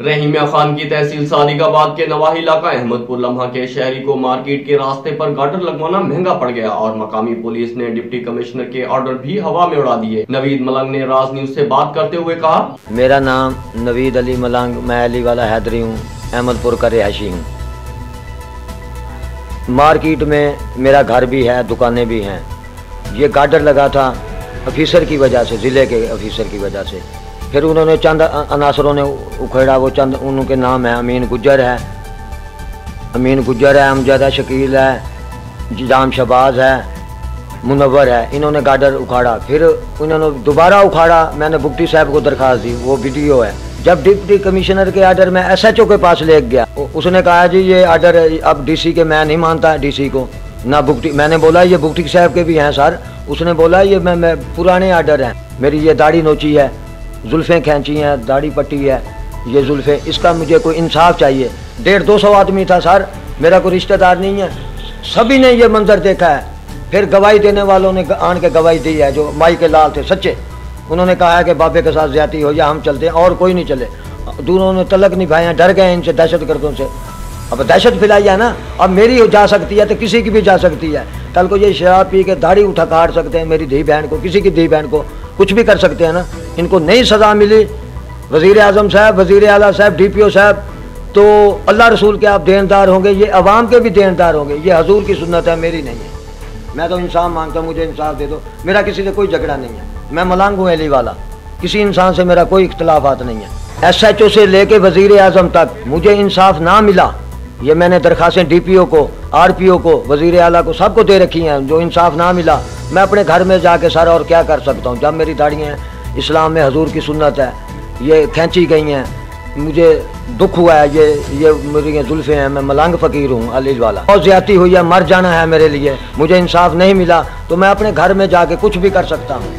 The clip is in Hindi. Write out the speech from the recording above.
रहीमिया खान की तहसील सादिकाबाद के नवाही इलाका अहमदपुर लम्हा के शहरी को मार्केट के रास्ते पर गाटर लगवाना महंगा पड़ गया और मकामी पुलिस ने डिप्टी कमिश्नर के ऑर्डर भी हवा में उड़ा दिए। नवीद मलंग ने राज न्यूज से बात करते हुए कहा, मेरा नाम नवीद अली मलंग, मैं अली वाला हैदरी हूँ, अहमदपुर का रिहायशी हूँ। मार्केट में मेरा घर भी है, दुकानें भी हैं। ये गाटर लगा था ऑफिसर की वजह से, ज़िले के ऑफिसर की वजह से। फिर उन्होंने चंद अनासरों ने उखेड़ा, वो चंद उनके नाम है अमीन गुज्जर है, अमजद है, शकील है, जाम शबाज है, मुनव्वर है। इन्होंने गाटर उखाड़ा, फिर उन्होंने दोबारा उखाड़ा। मैंने बुगटी साहब को दरखास्त दी, वो वीडियो है। जब डिप्टी कमिश्नर के आर्डर में SHO के पास ले गया, उसने कहा जी ये आर्डर अब DC के, मैं नहीं मानता DC को ना बुगटी। मैंने बोला ये बुगटी साहब के भी हैं सर। उसने बोला ये मैं पुराने आर्डर हैं, मेरी ये दाढ़ी नोची है, जुल्फ़ें खींची हैं, दाढ़ी पट्टी है, ये जुल्फ़ें, इसका मुझे कोई इंसाफ चाहिए। 150-200 आदमी था सर, मेरा कोई रिश्तेदार नहीं है। सभी ने ये मंजर देखा है। फिर गवाही देने वालों ने आन के गवाही दी है, जो माई के लाल थे सच्चे। उन्होंने कहा है कि बाबे के साथ ज्यादती हो या हम चलते हैं, और कोई नहीं चले। दोनों ने तलक निभाए हैं, डर गए इनसे, दहशत गर्दों से। अब दहशत फैलाई है ना, अब मेरी जा सकती है तो किसी की भी जा सकती है। कल को ये शराब पी के दाढ़ी उठा काट सकते हैं मेरी धी बहन को, किसी की धी बहन को, कुछ भी कर सकते हैं ना। इनको नई सज़ा मिली, वज़ीर आज़म साहब, वज़ीर आला साहब, DPO साहब, तो अल्लाह रसूल के आप देनदार होंगे, ये अवाम के भी देनदार होंगे। ये हजूर की सुन्नत है, मेरी नहीं है। मैं तो इंसाफ मांगता हूँ, मुझे इंसाफ दे दो। मेरा किसी से कोई झगड़ा नहीं है, मैं मलंग हूँ अली वाला, किसी इंसान से मेरा कोई इख्तलाफात नहीं है। SHO से लेके वज़ीर आज़म तक मुझे इंसाफ ना मिला। ये मैंने दरखास्तें DPO को, RPO को, वज़ीर आला को, सबको दे रखी हैं। जो इंसाफ ना मिला, मैं अपने घर में जाके सर और क्या कर सकता हूँ। जब मेरी दाढ़ियाँ इस्लाम में हजूर की सुन्नत है, ये खींची गई हैं, मुझे दुख हुआ है। ये मेरी जुल्फ़ें हैं, मैं मलंग फ़कीर हूँ अली वाला। बहुत ज़्यादती हुई है, मर जाना है मेरे लिए। मुझे इंसाफ नहीं मिला तो मैं अपने घर में जाके कुछ भी कर सकता हूँ।